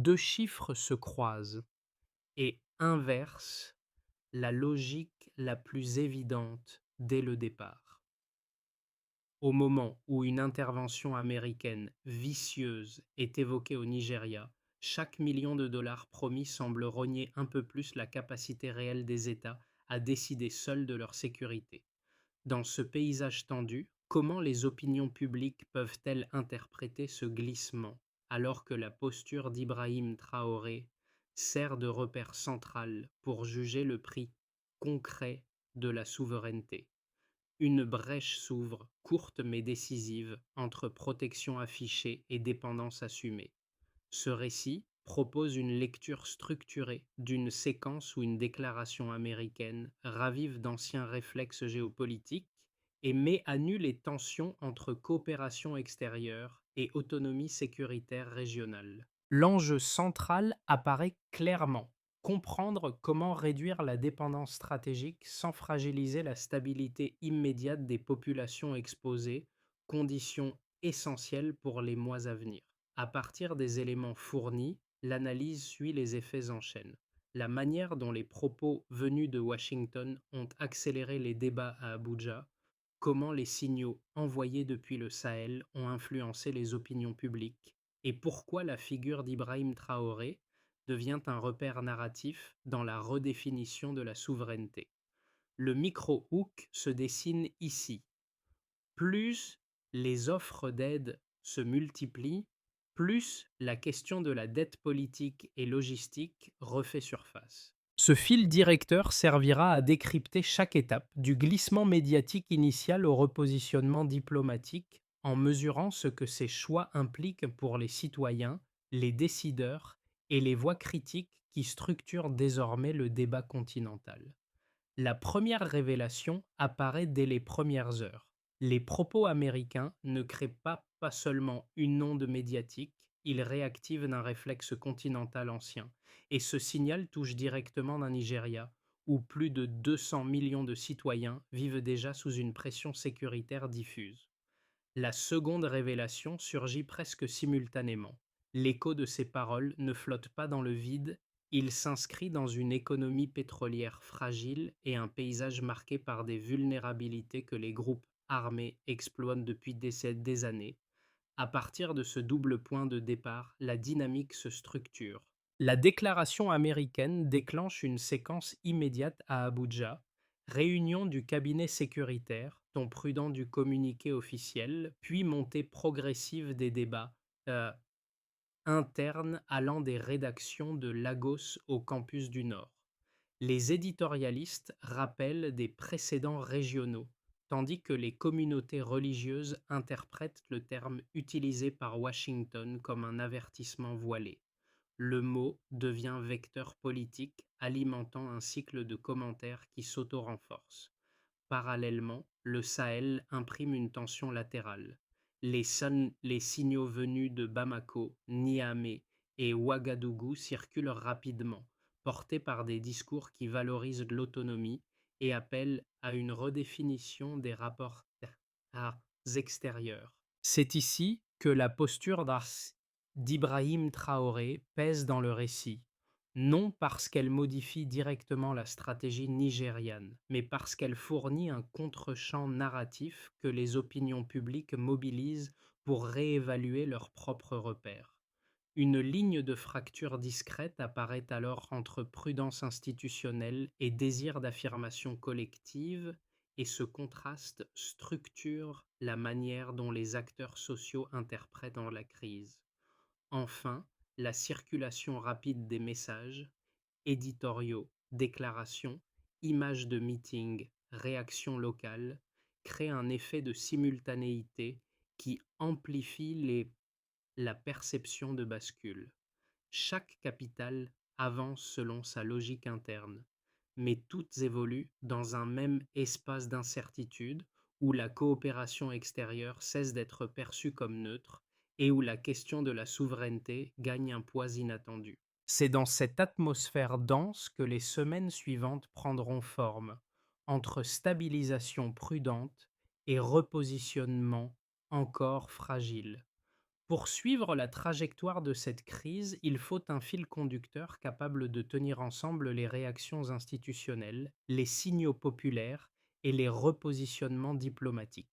2 chiffres se croisent et inversent la logique la plus évidente dès le départ. Au moment où une intervention américaine vicieuse est évoquée au Nigeria, chaque million de dollars promis semble rogner un peu plus la capacité réelle des États à décider seuls de leur sécurité. Dans ce paysage tendu, comment les opinions publiques peuvent-elles interpréter ce glissement, alors que la posture d'Ibrahim Traoré sert de repère central pour juger le prix concret de la souveraineté? Une brèche s'ouvre, courte mais décisive, entre protection affichée et dépendance assumée. Ce récit propose une lecture structurée d'une séquence où une déclaration américaine ravive d'anciens réflexes géopolitiques et met à nu les tensions entre coopération extérieure et autonomie sécuritaire régionale. L'enjeu central apparaît clairement: comprendre comment réduire la dépendance stratégique sans fragiliser la stabilité immédiate des populations exposées, condition essentielle pour les mois à venir. À partir des éléments fournis, l'analyse suit les effets en chaîne. La manière dont les propos venus de Washington ont accéléré les débats à Abuja, comment les signaux envoyés depuis le Sahel ont influencé les opinions publiques, et pourquoi la figure d'Ibrahim Traoré devient un repère narratif dans la redéfinition de la souveraineté. Le micro-hook se dessine ici. Plus les offres d'aide se multiplient, plus la question de la dette politique et logistique refait surface. Ce fil directeur servira à décrypter chaque étape, du glissement médiatique initial au repositionnement diplomatique, en mesurant ce que ces choix impliquent pour les citoyens, les décideurs et les voix critiques qui structurent désormais le débat continental. La première révélation apparaît dès les premières heures. Les propos américains ne créent pas seulement une onde médiatique, ils réactivent d'un réflexe continental ancien. Et ce signal touche directement d'un Nigeria, où plus de 200 millions de citoyens vivent déjà sous une pression sécuritaire diffuse. La seconde révélation surgit presque simultanément. L'écho de ces paroles ne flotte pas dans le vide, il s'inscrit dans une économie pétrolière fragile et un paysage marqué par des vulnérabilités que les groupes armés exploitent depuis des années. À partir de ce double point de départ, la dynamique se structure. La déclaration américaine déclenche une séquence immédiate à Abuja: réunion du cabinet sécuritaire, ton prudent du communiqué officiel, puis montée progressive des débats euh, internes allant des rédactions de Lagos au campus du Nord. Les éditorialistes rappellent des précédents régionaux, tandis que les communautés religieuses interprètent le terme utilisé par Washington comme un avertissement voilé. Le mot devient vecteur politique, alimentant un cycle de commentaires qui s'auto-renforce. Parallèlement, le Sahel imprime une tension latérale. Les signaux venus de Bamako, Niamey et Ouagadougou circulent rapidement, portés par des discours qui valorisent l'autonomie et appellent à une redéfinition des rapports extérieurs. C'est ici que la posture d'Ibrahim Traoré pèse dans le récit, non parce qu'elle modifie directement la stratégie nigériane, mais parce qu'elle fournit un contre-champ narratif que les opinions publiques mobilisent pour réévaluer leurs propres repères. Une ligne de fracture discrète apparaît alors entre prudence institutionnelle et désir d'affirmation collective, et ce contraste structure la manière dont les acteurs sociaux interprètent la crise. Enfin, la circulation rapide des messages, éditoriaux, déclarations, images de meetings, réactions locales, crée un effet de simultanéité qui amplifie la perception de bascule. Chaque capitale avance selon sa logique interne, mais toutes évoluent dans un même espace d'incertitude où la coopération extérieure cesse d'être perçue comme neutre et où la question de la souveraineté gagne un poids inattendu. C'est dans cette atmosphère dense que les semaines suivantes prendront forme, entre stabilisation prudente et repositionnement encore fragile. Pour suivre la trajectoire de cette crise, il faut un fil conducteur capable de tenir ensemble les réactions institutionnelles, les signaux populaires et les repositionnements diplomatiques.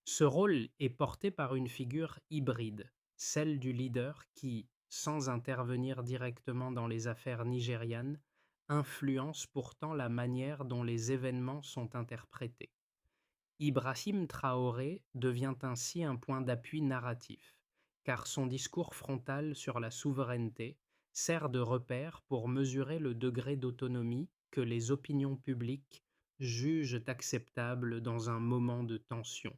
Ce rôle est porté par une figure hybride, celle du leader qui, sans intervenir directement dans les affaires nigérianes, influence pourtant la manière dont les événements sont interprétés. Ibrahim Traoré devient ainsi un point d'appui narratif, car son discours frontal sur la souveraineté sert de repère pour mesurer le degré d'autonomie que les opinions publiques jugent acceptable dans un moment de tension.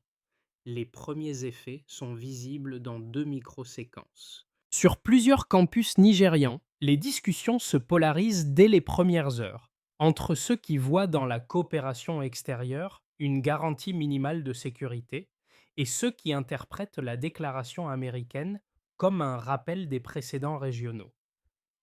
Les premiers effets sont visibles dans deux microséquences. Sur plusieurs campus nigérians, les discussions se polarisent dès les premières heures, entre ceux qui voient dans la coopération extérieure une garantie minimale de sécurité et ceux qui interprètent la déclaration américaine comme un rappel des précédents régionaux.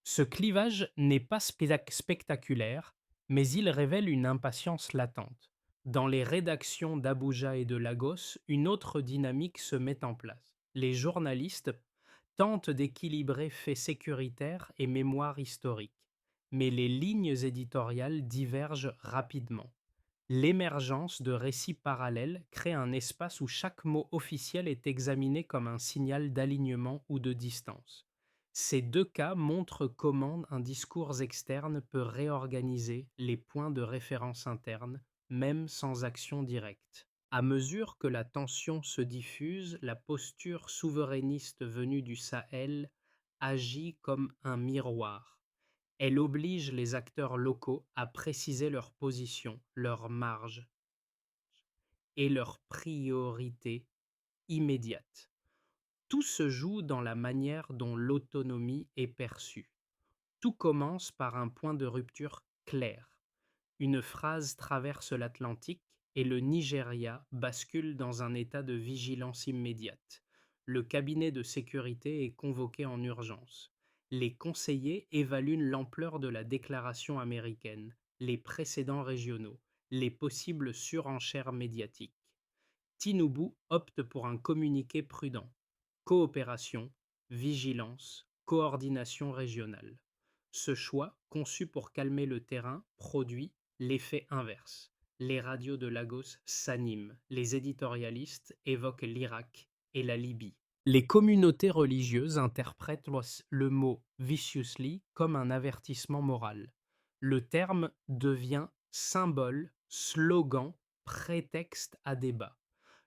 Ce clivage n'est pas spectaculaire, mais il révèle une impatience latente. Dans les rédactions d'Abuja et de Lagos, une autre dynamique se met en place. Les journalistes tentent d'équilibrer faits sécuritaires et mémoire historique, mais les lignes éditoriales divergent rapidement. L'émergence de récits parallèles crée un espace où chaque mot officiel est examiné comme un signal d'alignement ou de distance. Ces deux cas montrent comment un discours externe peut réorganiser les points de référence internes, même sans action directe. À mesure que la tension se diffuse, la posture souverainiste venue du Sahel agit comme un miroir. Elle oblige les acteurs locaux à préciser leur position, leurs marges et leurs priorités immédiates. Tout se joue dans la manière dont l'autonomie est perçue. Tout commence par un point de rupture clair. Une phrase traverse l'Atlantique et le Nigeria bascule dans un état de vigilance immédiate. Le cabinet de sécurité est convoqué en urgence. Les conseillers évaluent l'ampleur de la déclaration américaine, les précédents régionaux, les possibles surenchères médiatiques. Tinubu opte pour un communiqué prudent: coopération, vigilance, coordination régionale. Ce choix, conçu pour calmer le terrain, produit l'effet inverse. Les radios de Lagos s'animent, les éditorialistes évoquent l'Irak et la Libye. Les communautés religieuses interprètent le mot viciously comme un avertissement moral. Le terme devient symbole, slogan, prétexte à débat.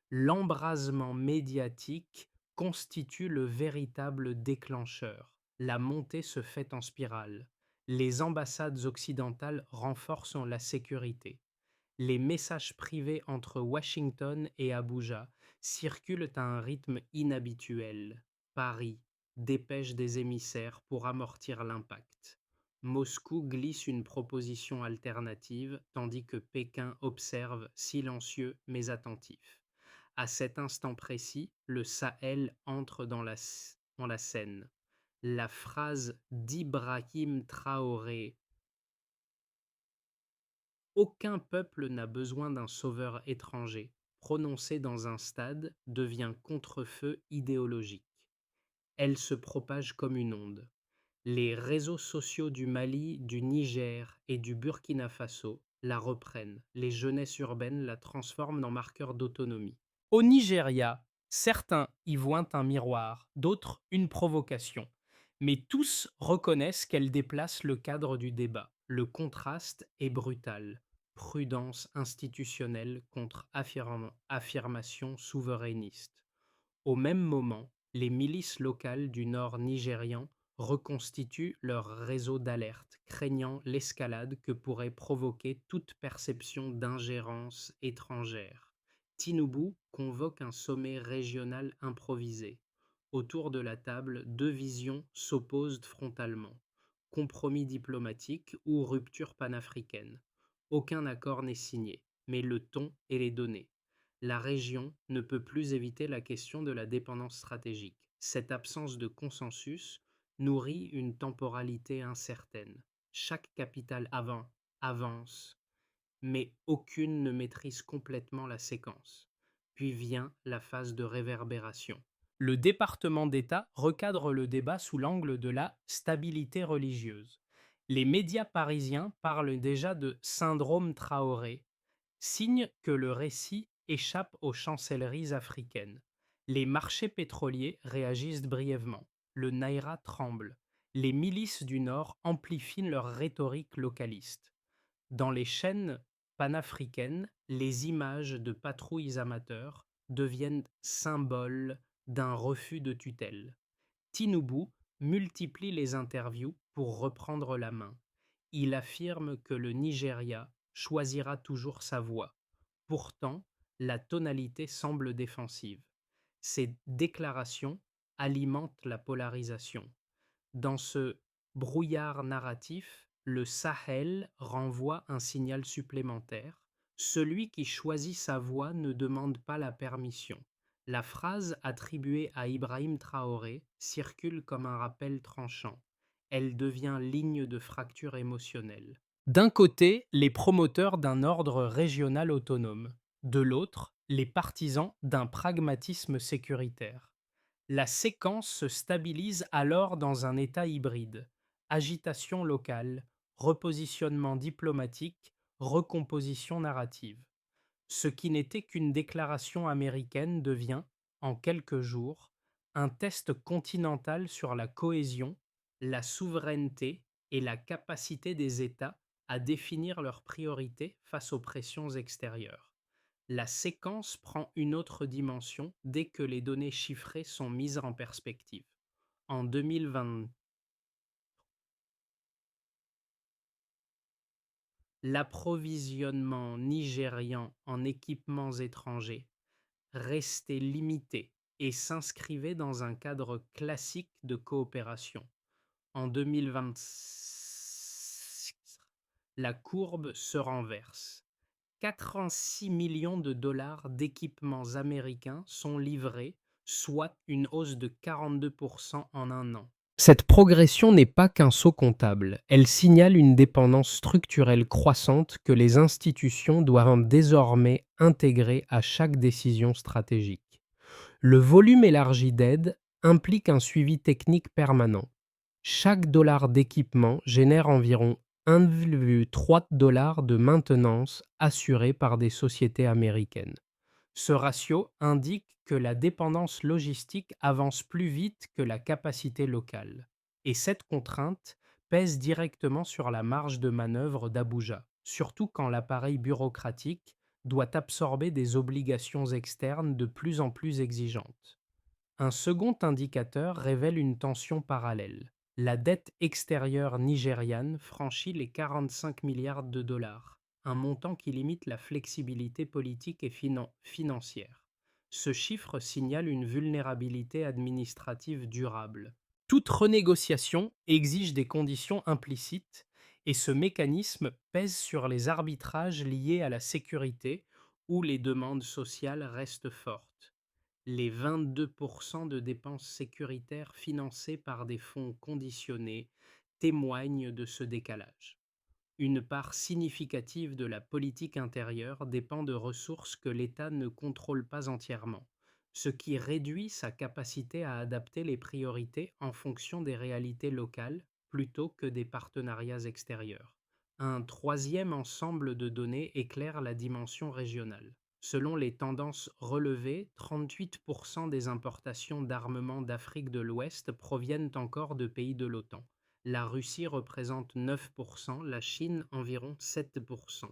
L'embrasement médiatique constitue le véritable déclencheur. La montée se fait en spirale. Les ambassades occidentales renforcent la sécurité. Les messages privés entre Washington et Abuja circulent à un rythme inhabituel. Paris dépêche des émissaires pour amortir l'impact. Moscou glisse une proposition alternative, tandis que Pékin observe, silencieux mais attentif. À cet instant précis, le Sahel entre dans la scène. La phrase d'Ibrahim Traoré: aucun peuple n'a besoin d'un sauveur étranger, prononcée dans un stade, devient contre-feu idéologique. Elle se propage comme une onde. Les réseaux sociaux du Mali, du Niger et du Burkina Faso la reprennent. Les jeunesses urbaines la transforment en marqueur d'autonomie. Au Nigeria, certains y voient un miroir, d'autres une provocation. Mais tous reconnaissent qu'elle déplace le cadre du débat. Le contraste est brutal. Prudence institutionnelle contre affirmation souverainiste. Au même moment, les milices locales du nord nigérian reconstituent leur réseau d'alerte, craignant l'escalade que pourrait provoquer toute perception d'ingérence étrangère. Tinubu convoque un sommet régional improvisé. Autour de la table, deux visions s'opposent frontalement: compromis diplomatique ou rupture panafricaine. Aucun accord n'est signé, mais le ton et les données. La région ne peut plus éviter la question de la dépendance stratégique. Cette absence de consensus nourrit une temporalité incertaine. Chaque capitale avance, mais aucune ne maîtrise complètement la séquence. Puis vient la phase de réverbération. Le département d'État recadre le débat sous l'angle de la stabilité religieuse. Les médias parisiens parlent déjà de syndrome Traoré, signe que le récit échappe aux chancelleries africaines. Les marchés pétroliers réagissent brièvement. Le Naira tremble. Les milices du Nord amplifient leur rhétorique localiste. Dans les chaînes panafricaines, les images de patrouilles amateurs deviennent symboles d'un refus de tutelle. Tinubu multiplie les interviews pour reprendre la main. Il affirme que le Nigeria choisira toujours sa voie. Pourtant, la tonalité semble défensive. Ces déclarations alimentent la polarisation. Dans ce brouillard narratif, le Sahel renvoie un signal supplémentaire. Celui qui choisit sa voie ne demande pas la permission. La phrase attribuée à Ibrahim Traoré circule comme un rappel tranchant. Elle devient ligne de fracture émotionnelle. D'un côté, les promoteurs d'un ordre régional autonome. De l'autre, les partisans d'un pragmatisme sécuritaire. La séquence se stabilise alors dans un état hybride. Agitation locale, repositionnement diplomatique, recomposition narrative. Ce qui n'était qu'une déclaration américaine devient, en quelques jours, un test continental sur la cohésion, la souveraineté et la capacité des États à définir leurs priorités face aux pressions extérieures. La séquence prend une autre dimension dès que les données chiffrées sont mises en perspective. En 2020, l'approvisionnement nigérian en équipements étrangers restait limité et s'inscrivait dans un cadre classique de coopération. En 2026, la courbe se renverse. 86 millions de dollars d'équipements américains sont livrés, soit une hausse de 42% en un an. Cette progression n'est pas qu'un saut comptable, elle signale une dépendance structurelle croissante que les institutions doivent désormais intégrer à chaque décision stratégique. Le volume élargi d'aide implique un suivi technique permanent. Chaque dollar d'équipement génère environ 1,3 $ de maintenance assurée par des sociétés américaines. Ce ratio indique que la dépendance logistique avance plus vite que la capacité locale. Et cette contrainte pèse directement sur la marge de manœuvre d'Abuja, surtout quand l'appareil bureaucratique doit absorber des obligations externes de plus en plus exigeantes. Un second indicateur révèle une tension parallèle. La dette extérieure nigériane franchit les 45 milliards de dollars, un montant qui limite la flexibilité politique et financière. Ce chiffre signale une vulnérabilité administrative durable. Toute renégociation exige des conditions implicites et ce mécanisme pèse sur les arbitrages liés à la sécurité où les demandes sociales restent fortes. Les 22% de dépenses sécuritaires financées par des fonds conditionnés témoignent de ce décalage. Une part significative de la politique intérieure dépend de ressources que l'État ne contrôle pas entièrement, ce qui réduit sa capacité à adapter les priorités en fonction des réalités locales plutôt que des partenariats extérieurs. Un troisième ensemble de données éclaire la dimension régionale. Selon les tendances relevées, 38% des importations d'armement d'Afrique de l'Ouest proviennent encore de pays de l'OTAN. La Russie représente 9%, la Chine environ 7%.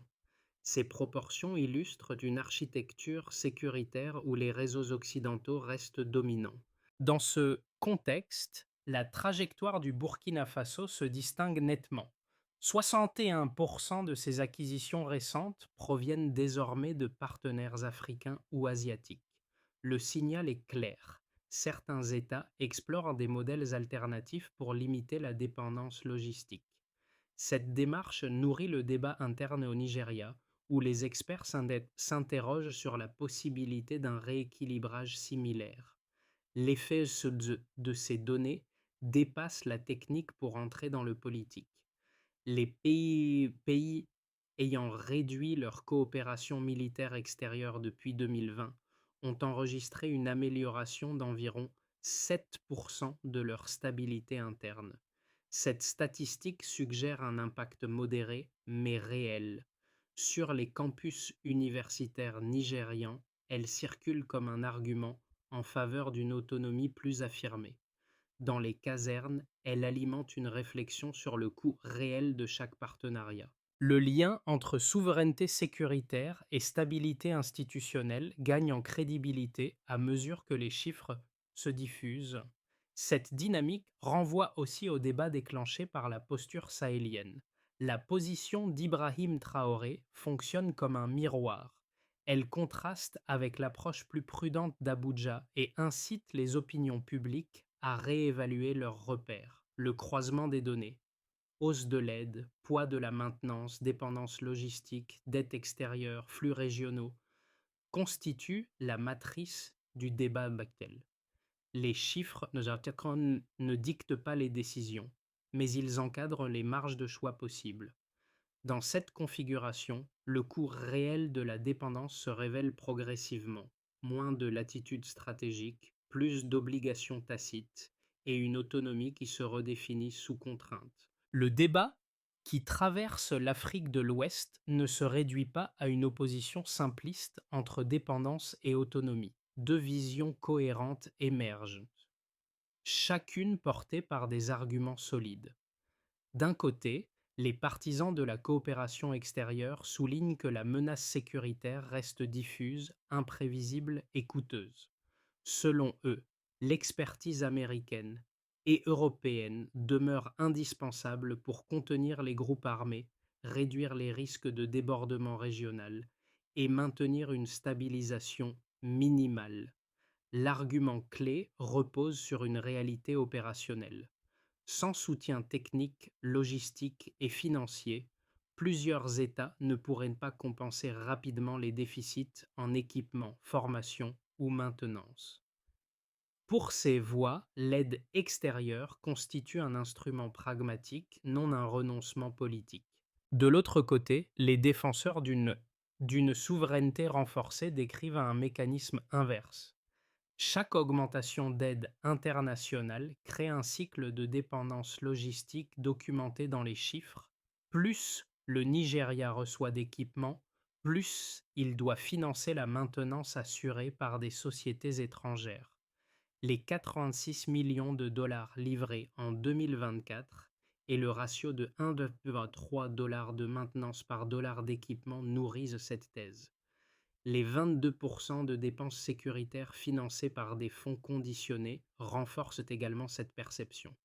Ces proportions illustrent une architecture sécuritaire où les réseaux occidentaux restent dominants. Dans ce contexte, la trajectoire du Burkina Faso se distingue nettement. 61% de ses acquisitions récentes proviennent désormais de partenaires africains ou asiatiques. Le signal est clair. Certains États explorent des modèles alternatifs pour limiter la dépendance logistique. Cette démarche nourrit le débat interne au Nigeria, où les experts s'interrogent sur la possibilité d'un rééquilibrage similaire. L'effet de ces données dépasse la technique pour entrer dans le politique. Les pays ayant réduit leur coopération militaire extérieure depuis 2020 ont enregistré une amélioration d'environ 7% de leur stabilité interne. Cette statistique suggère un impact modéré mais réel. Sur les campus universitaires nigérians, elle circule comme un argument en faveur d'une autonomie plus affirmée. Dans les casernes, elle alimente une réflexion sur le coût réel de chaque partenariat. Le lien entre souveraineté sécuritaire et stabilité institutionnelle gagne en crédibilité à mesure que les chiffres se diffusent. Cette dynamique renvoie aussi au débat déclenché par la posture sahélienne. La position d'Ibrahim Traoré fonctionne comme un miroir. Elle contraste avec l'approche plus prudente d'Abuja et incite les opinions publiques à réévaluer leurs repères. Le croisement des données, hausse de l'aide, poids de la maintenance, dépendance logistique, dette extérieure, flux régionaux, constituent la matrice du débat actuel. Les chiffres ne dictent pas les décisions, mais ils encadrent les marges de choix possibles. Dans cette configuration, le coût réel de la dépendance se révèle progressivement. Moins de latitude stratégique, plus d'obligations tacites et une autonomie qui se redéfinit sous contrainte. Le débat qui traverse l'Afrique de l'Ouest ne se réduit pas à une opposition simpliste entre dépendance et autonomie. Deux visions cohérentes émergent, chacune portée par des arguments solides. D'un côté, les partisans de la coopération extérieure soulignent que la menace sécuritaire reste diffuse, imprévisible et coûteuse. Selon eux, l'expertise américaine et européenne demeure indispensable pour contenir les groupes armés, réduire les risques de débordement régional et maintenir une stabilisation minimale. L'argument clé repose sur une réalité opérationnelle. Sans soutien technique, logistique et financier, plusieurs États ne pourraient pas compenser rapidement les déficits en équipement, formation ou maintenance. Pour ces voies, l'aide extérieure constitue un instrument pragmatique, non un renoncement politique. De l'autre côté, les défenseurs d'une souveraineté renforcée décrivent un mécanisme inverse. Chaque augmentation d'aide internationale crée un cycle de dépendance logistique documenté dans les chiffres. Plus le Nigeria reçoit d'équipements, plus il doit financer la maintenance assurée par des sociétés étrangères. Les 86 millions de dollars livrés en 2024 et le ratio de 1,3 dollars de maintenance par dollar d'équipement nourrissent cette thèse. Les 22% de dépenses sécuritaires financées par des fonds conditionnés renforcent également cette perception.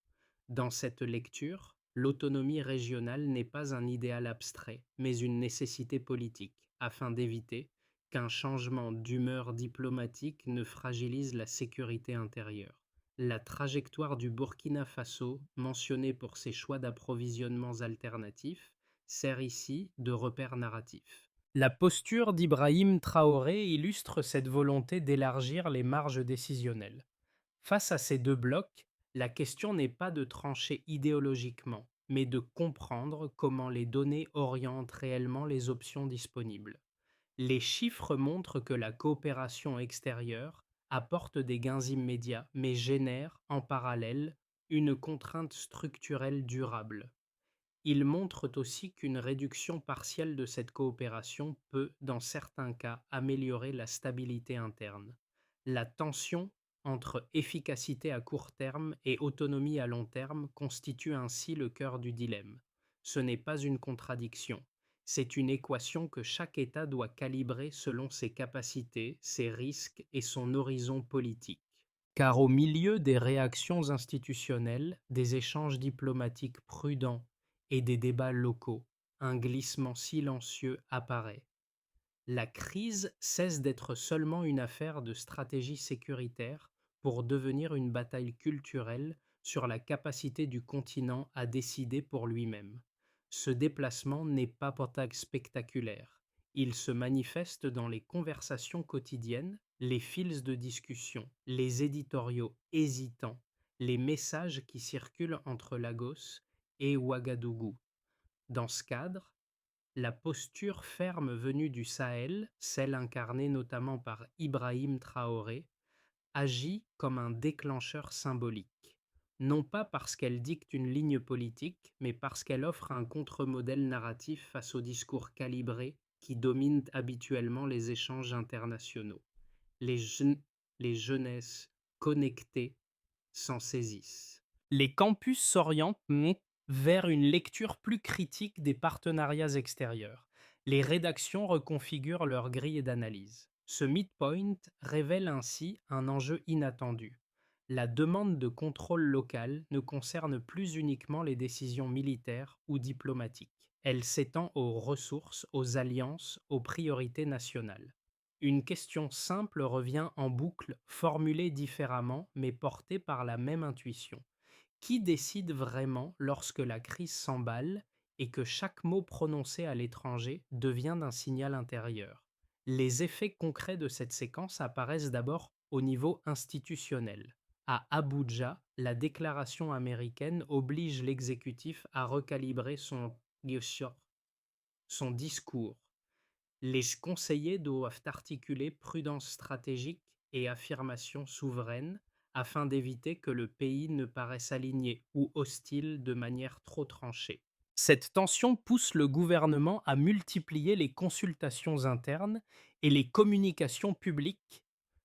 Dans cette lecture, l'autonomie régionale n'est pas un idéal abstrait, mais une nécessité politique, afin d'éviter qu'un changement d'humeur diplomatique ne fragilise la sécurité intérieure. La trajectoire du Burkina Faso, mentionnée pour ses choix d'approvisionnements alternatifs, sert ici de repère narratif. La posture d'Ibrahim Traoré illustre cette volonté d'élargir les marges décisionnelles. Face à ces deux blocs, la question n'est pas de trancher idéologiquement, mais de comprendre comment les données orientent réellement les options disponibles. Les chiffres montrent que la coopération extérieure apporte des gains immédiats, mais génère, en parallèle, une contrainte structurelle durable. Ils montrent aussi qu'une réduction partielle de cette coopération peut, dans certains cas, améliorer la stabilité interne. La tension entre efficacité à court terme et autonomie à long terme constitue ainsi le cœur du dilemme. Ce n'est pas une contradiction, c'est une équation que chaque État doit calibrer selon ses capacités, ses risques et son horizon politique. Car au milieu des réactions institutionnelles, des échanges diplomatiques prudents et des débats locaux, un glissement silencieux apparaît. La crise cesse d'être seulement une affaire de stratégie sécuritaire pour devenir une bataille culturelle sur la capacité du continent à décider pour lui-même. Ce déplacement n'est pas spectaculaire. Il se manifeste dans les conversations quotidiennes, les fils de discussion, les éditoriaux hésitants, les messages qui circulent entre Lagos et Ouagadougou. Dans ce cadre, La posture ferme venue du Sahel, celle incarnée notamment par Ibrahim Traoré, agit comme un déclencheur symbolique. Non pas parce qu'elle dicte une ligne politique, mais parce qu'elle offre un contre-modèle narratif face au discours calibré qui domine habituellement les échanges internationaux. Les, jeun- les jeunesses connectées s'en saisissent. Les campus s'orientent vers une lecture plus critique des partenariats extérieurs. Les rédactions reconfigurent leur grille d'analyse. Ce midpoint révèle ainsi un enjeu inattendu. La demande de contrôle local ne concerne plus uniquement les décisions militaires ou diplomatiques. Elle s'étend aux ressources, aux alliances, aux priorités nationales. Une question simple revient en boucle, formulée différemment, mais portée par la même intuition. Qui décide vraiment lorsque la crise s'emballe et que chaque mot prononcé à l'étranger devient un signal intérieur? Les effets concrets de cette séquence apparaissent d'abord au niveau institutionnel. À Abuja, la déclaration américaine oblige l'exécutif à recalibrer son discours. Les conseillers doivent articuler prudence stratégique et affirmation souveraine afin d'éviter que le pays ne paraisse aligné ou hostile de manière trop tranchée. Cette tension pousse le gouvernement à multiplier les consultations internes et les communications publiques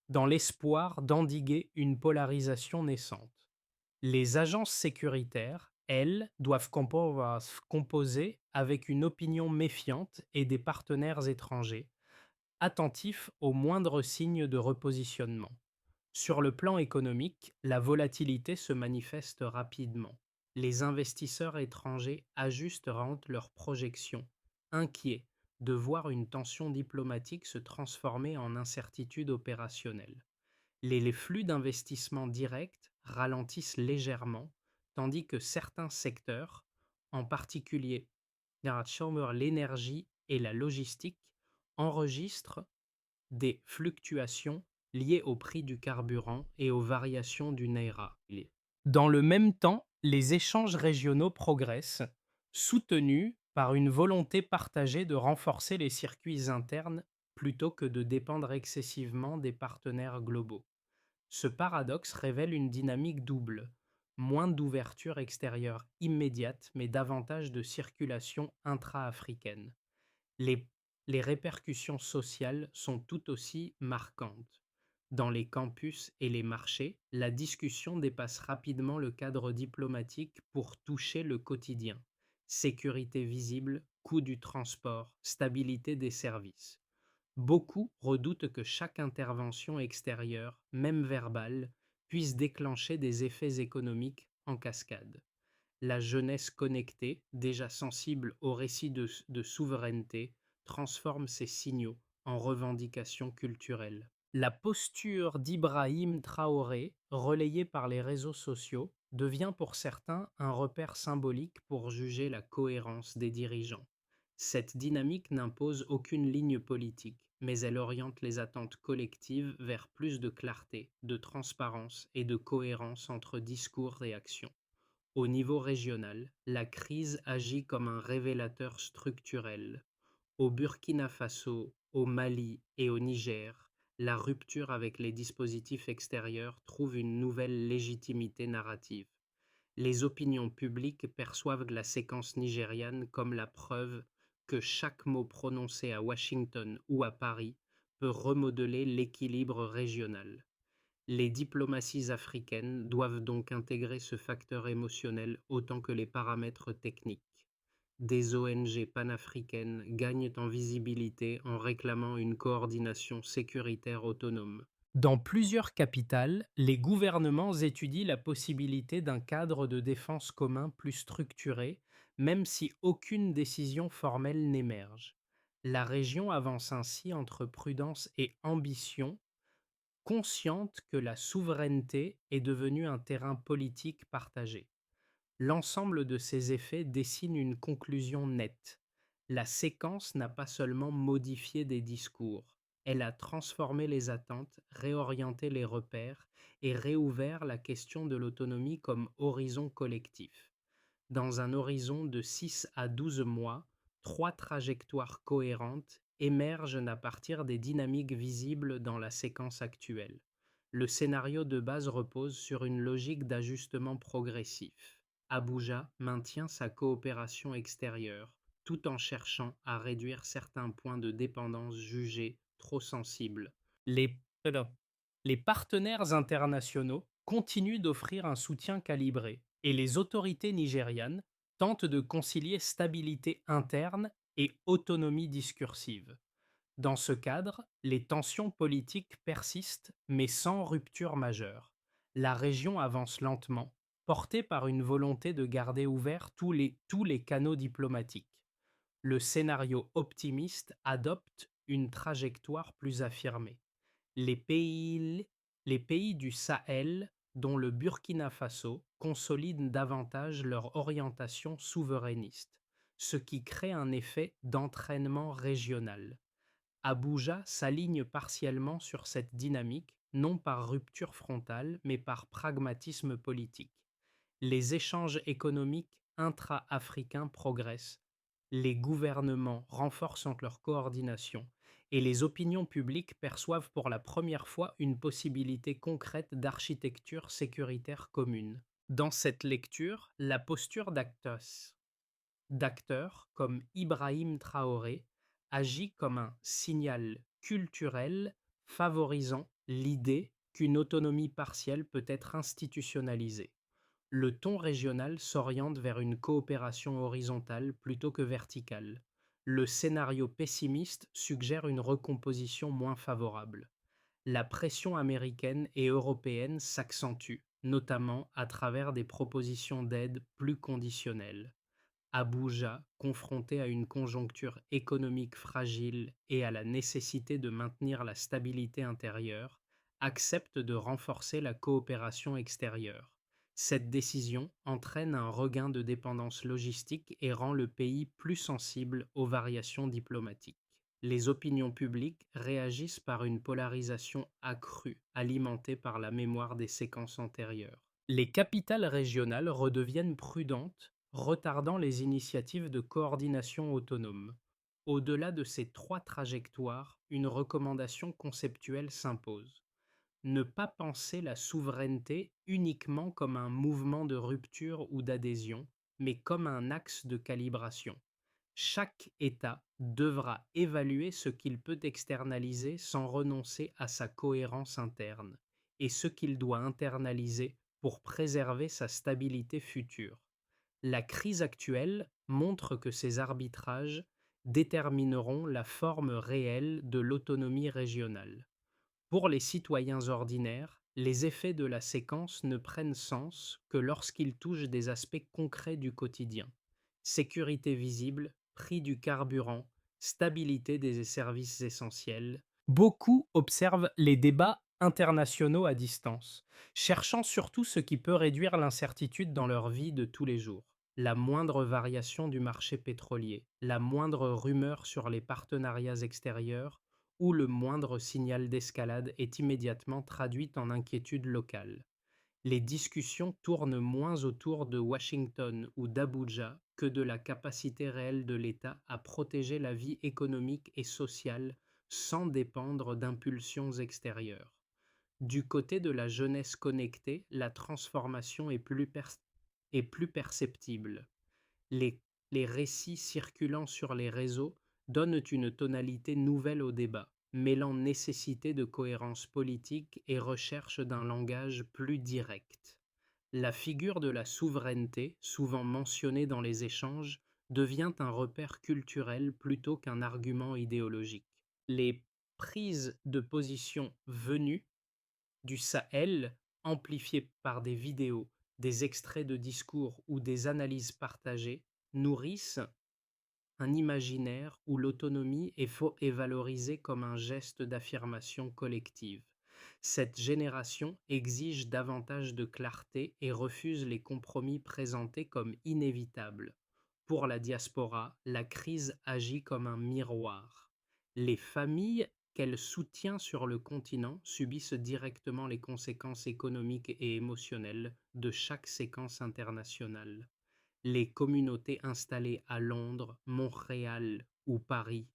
dans l'espoir d'endiguer une polarisation naissante. Les agences sécuritaires, elles, doivent composer avec une opinion méfiante et des partenaires étrangers, attentifs aux moindres signes de repositionnement. Sur le plan économique, la volatilité se manifeste rapidement. Les investisseurs étrangers ajustent leurs projections, inquiets de voir une tension diplomatique se transformer en incertitude opérationnelle. Les flux d'investissement directs ralentissent légèrement, tandis que certains secteurs, en particulier l'énergie et la logistique, enregistrent des fluctuations liées au prix du carburant et aux variations du Naira. Dans le même temps, les échanges régionaux progressent, soutenus par une volonté partagée de renforcer les circuits internes plutôt que de dépendre excessivement des partenaires globaux. Ce paradoxe révèle une dynamique double, moins d'ouverture extérieure immédiate mais davantage de circulation intra-africaine. Les, les répercussions sociales sont tout aussi marquantes. Dans les campus et les marchés, la discussion dépasse rapidement le cadre diplomatique pour toucher le quotidien. Sécurité visible, coût du transport, stabilité des services. Beaucoup redoutent que chaque intervention extérieure, même verbale, puisse déclencher des effets économiques en cascade. La jeunesse connectée, déjà sensible aux récits de souveraineté, transforme ces signaux en revendications culturelles. La posture d'Ibrahim Traoré, relayée par les réseaux sociaux, devient pour certains un repère symbolique pour juger la cohérence des dirigeants. Cette dynamique n'impose aucune ligne politique, mais elle oriente les attentes collectives vers plus de clarté, de transparence et de cohérence entre discours et actions. Au niveau régional, la crise agit comme un révélateur structurel. Au Burkina Faso, au Mali et au Niger, la rupture avec les dispositifs extérieurs trouve une nouvelle légitimité narrative. Les opinions publiques perçoivent la séquence nigériane comme la preuve que chaque mot prononcé à Washington ou à Paris peut remodeler l'équilibre régional. Les diplomaties africaines doivent donc intégrer ce facteur émotionnel autant que les paramètres techniques. Des ONG panafricaines gagnent en visibilité en réclamant une coordination sécuritaire autonome. Dans plusieurs capitales, les gouvernements étudient la possibilité d'un cadre de défense commun plus structuré, même si aucune décision formelle n'émerge. La région avance ainsi entre prudence et ambition, consciente que la souveraineté est devenue un terrain politique partagé. L'ensemble de ces effets dessine une conclusion nette. La séquence n'a pas seulement modifié des discours, elle a transformé les attentes, réorienté les repères et réouvert la question de l'autonomie comme horizon collectif. Dans un horizon de 6 à 12 mois, 3 trajectoires cohérentes émergent à partir des dynamiques visibles dans la séquence actuelle. Le scénario de base repose sur une logique d'ajustement progressif. Abuja maintient sa coopération extérieure, tout en cherchant à réduire certains points de dépendance jugés trop sensibles. Les, pardon. Les partenaires internationaux continuent d'offrir un soutien calibré et les autorités nigérianes tentent de concilier stabilité interne et autonomie discursive. Dans ce cadre, les tensions politiques persistent mais sans rupture majeure. La région avance lentement, portée par une volonté de garder ouverts tous les canaux diplomatiques. Le scénario optimiste adopte une trajectoire plus affirmée. Les pays, les pays du Sahel, dont le Burkina Faso, consolident davantage leur orientation souverainiste, ce qui crée un effet d'entraînement régional. Abuja s'aligne partiellement sur cette dynamique, non par rupture frontale, mais par pragmatisme politique. Les échanges économiques intra-africains progressent, les gouvernements renforcent leur coordination et les opinions publiques perçoivent pour la première fois une possibilité concrète d'architecture sécuritaire commune. Dans cette lecture, la posture d'acteurs comme Ibrahim Traoré agit comme un signal culturel favorisant l'idée qu'une autonomie partielle peut être institutionnalisée. Le ton régional s'oriente vers une coopération horizontale plutôt que verticale. Le scénario pessimiste suggère une recomposition moins favorable. La pression américaine et européenne s'accentue, notamment à travers des propositions d'aide plus conditionnelles. Abuja, confronté à une conjoncture économique fragile et à la nécessité de maintenir la stabilité intérieure, accepte de renforcer la coopération extérieure. Cette décision entraîne un regain de dépendance logistique et rend le pays plus sensible aux variations diplomatiques. Les opinions publiques réagissent par une polarisation accrue, alimentée par la mémoire des séquences antérieures. Les capitales régionales redeviennent prudentes, retardant les initiatives de coordination autonome. Au-delà de ces 3 trajectoires, une recommandation conceptuelle s'impose. Ne pas penser la souveraineté uniquement comme un mouvement de rupture ou d'adhésion, mais comme un axe de calibration. Chaque État devra évaluer ce qu'il peut externaliser sans renoncer à sa cohérence interne, et ce qu'il doit internaliser pour préserver sa stabilité future. La crise actuelle montre que ces arbitrages détermineront la forme réelle de l'autonomie régionale. Pour les citoyens ordinaires, les effets de la séquence ne prennent sens que lorsqu'ils touchent des aspects concrets du quotidien. Sécurité visible, prix du carburant, stabilité des services essentiels. Beaucoup observent les débats internationaux à distance, cherchant surtout ce qui peut réduire l'incertitude dans leur vie de tous les jours. La moindre variation du marché pétrolier, la moindre rumeur sur les partenariats extérieurs ou le moindre signal d'escalade est immédiatement traduit en inquiétude locale. Les discussions tournent moins autour de Washington ou d'Abuja que de la capacité réelle de l'État à protéger la vie économique et sociale sans dépendre d'impulsions extérieures. Du côté de la jeunesse connectée, la transformation est plus perceptible. Les, les récits circulant sur les réseaux donnent une tonalité nouvelle au débat, mêlant nécessité de cohérence politique et recherche d'un langage plus direct. La figure de la souveraineté, souvent mentionnée dans les échanges, devient un repère culturel plutôt qu'un argument idéologique. Les prises de position venues du Sahel, amplifiées par des vidéos, des extraits de discours ou des analyses partagées, nourrissent un imaginaire où l'autonomie est valorisée comme un geste d'affirmation collective. Cette génération exige davantage de clarté et refuse les compromis présentés comme inévitables. Pour la diaspora, la crise agit comme un miroir. Les familles qu'elle soutient sur le continent subissent directement les conséquences économiques et émotionnelles de chaque séquence internationale. Les communautés installées à Londres, Montréal ou Paris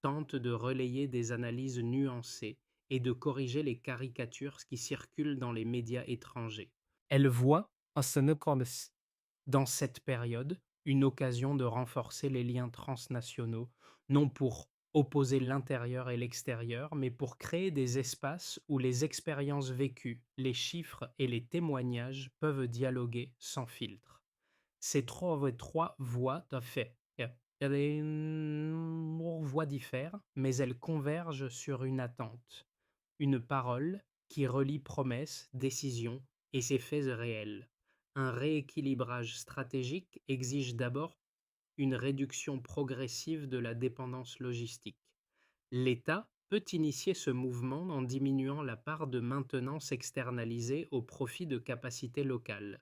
tentent de relayer des analyses nuancées et de corriger les caricatures qui circulent dans les médias étrangers. Elles voient dans cette période une occasion de renforcer les liens transnationaux, non pour opposer l'intérieur et l'extérieur, mais pour créer des espaces où les expériences vécues, les chiffres et les témoignages peuvent dialoguer sans filtre. Ces trois voies, tout à fait. Voix diffèrent, mais elles convergent sur une attente, une parole qui relie promesses, décisions et ses faits réels. Un rééquilibrage stratégique exige d'abord une réduction progressive de la dépendance logistique. L'État peut initier ce mouvement en diminuant la part de maintenance externalisée au profit de capacités locales.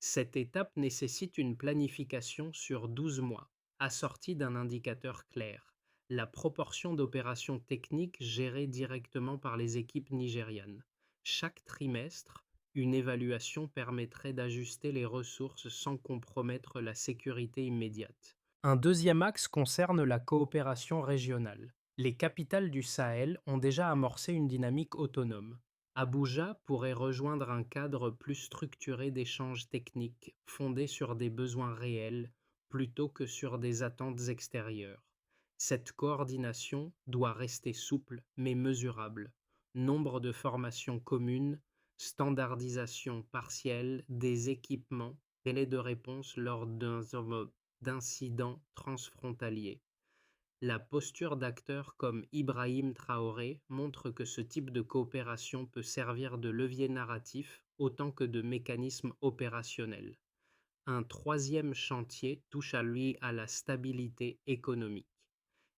Cette étape nécessite une planification sur 12 mois, assortie d'un indicateur clair, la proportion d'opérations techniques gérées directement par les équipes nigérianes. Chaque trimestre, une évaluation permettrait d'ajuster les ressources sans compromettre la sécurité immédiate. Un deuxième axe concerne la coopération régionale. Les capitales du Sahel ont déjà amorcé une dynamique autonome. Abuja pourrait rejoindre un cadre plus structuré d'échanges techniques fondé sur des besoins réels plutôt que sur des attentes extérieures. Cette coordination doit rester souple mais mesurable. Nombre de formations communes, standardisation partielle des équipements, délai de réponse lors d'incidents transfrontaliers. La posture d'acteurs comme Ibrahim Traoré montre que ce type de coopération peut servir de levier narratif autant que de mécanisme opérationnel. Un troisième chantier touche à lui à la stabilité économique.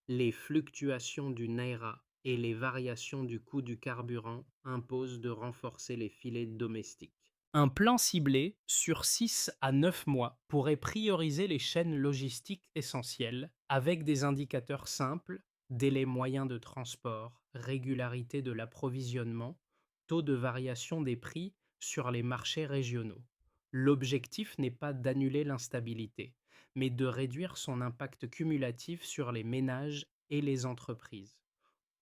Les fluctuations du naira et les variations du coût du carburant imposent de renforcer les filets domestiques. Un plan ciblé sur 6 à 9 mois pourrait prioriser les chaînes logistiques essentielles avec des indicateurs simples, délais moyens de transport, régularité de l'approvisionnement, taux de variation des prix sur les marchés régionaux. L'objectif n'est pas d'annuler l'instabilité, mais de réduire son impact cumulatif sur les ménages et les entreprises.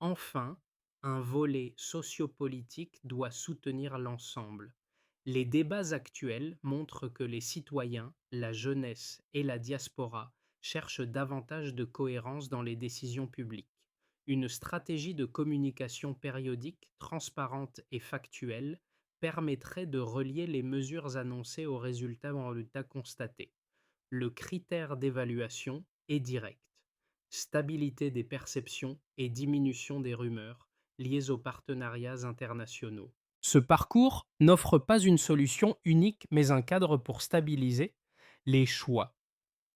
Enfin, un volet sociopolitique doit soutenir l'ensemble. Les débats actuels montrent que les citoyens, la jeunesse et la diaspora cherchent davantage de cohérence dans les décisions publiques. Une stratégie de communication périodique, transparente et factuelle permettrait de relier les mesures annoncées aux résultats constatés. Le critère d'évaluation est direct. Stabilité des perceptions et diminution des rumeurs liées aux partenariats internationaux. Ce parcours n'offre pas une solution unique mais un cadre pour stabiliser les choix.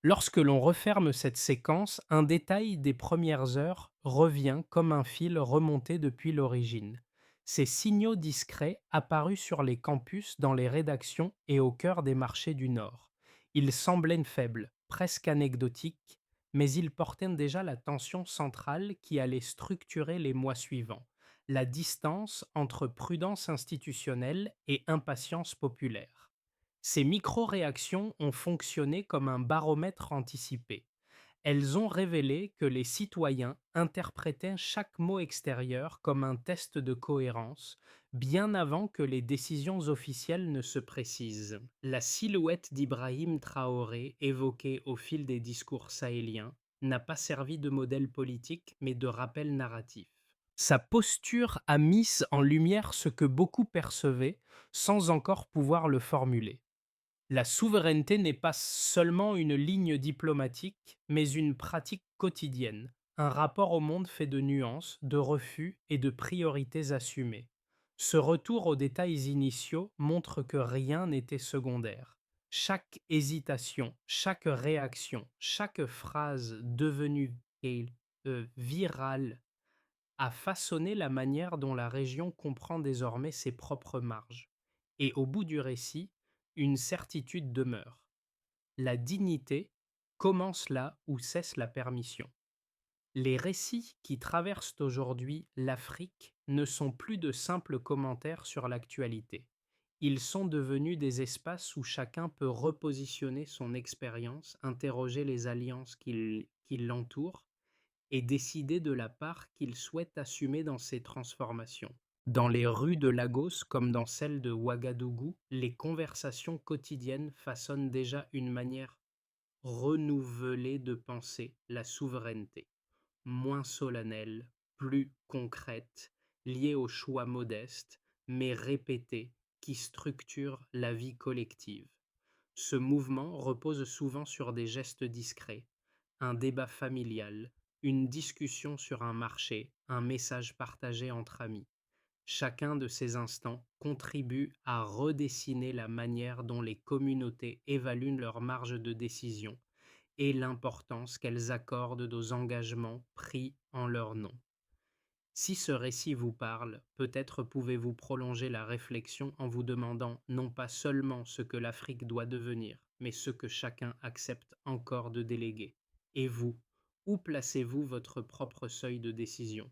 Lorsque l'on referme cette séquence, un détail des premières heures revient comme un fil remonté depuis l'origine. Ces signaux discrets apparus sur les campus, dans les rédactions et au cœur des marchés du Nord. Ils semblaient faibles, presque anecdotiques, mais ils portaient déjà la tension centrale qui allait structurer les mois suivants, la distance entre prudence institutionnelle et impatience populaire. Ces micro-réactions ont fonctionné comme un baromètre anticipé. Elles ont révélé que les citoyens interprétaient chaque mot extérieur comme un test de cohérence, bien avant que les décisions officielles ne se précisent. La silhouette d'Ibrahim Traoré, évoquée au fil des discours sahéliens, n'a pas servi de modèle politique, mais de rappel narratif. Sa posture a mis en lumière ce que beaucoup percevaient sans encore pouvoir le formuler. La souveraineté n'est pas seulement une ligne diplomatique, mais une pratique quotidienne, un rapport au monde fait de nuances, de refus et de priorités assumées. Ce retour aux détails initiaux montre que rien n'était secondaire. Chaque hésitation, chaque réaction, chaque phrase devenue virale a façonné la manière dont la région comprend désormais ses propres marges. Et au bout du récit, une certitude demeure. La dignité commence là où cesse la permission. Les récits qui traversent aujourd'hui l'Afrique ne sont plus de simples commentaires sur l'actualité. Ils sont devenus des espaces où chacun peut repositionner son expérience, interroger les alliances qui l'entourent et décider de la part qu'il souhaite assumer dans ces transformations. Dans les rues de Lagos comme dans celles de Ouagadougou, les conversations quotidiennes façonnent déjà une manière renouvelée de penser la souveraineté, moins solennelle, plus concrète, liée aux choix modestes, mais répétés, qui structurent la vie collective. Ce mouvement repose souvent sur des gestes discrets, un débat familial, une discussion sur un marché, un message partagé entre amis. Chacun de ces instants contribue à redessiner la manière dont les communautés évaluent leur marge de décision et l'importance qu'elles accordent aux engagements pris en leur nom. Si ce récit vous parle, peut-être pouvez-vous prolonger la réflexion en vous demandant non pas seulement ce que l'Afrique doit devenir, mais ce que chacun accepte encore de déléguer. Et vous, où placez-vous votre propre seuil de décision?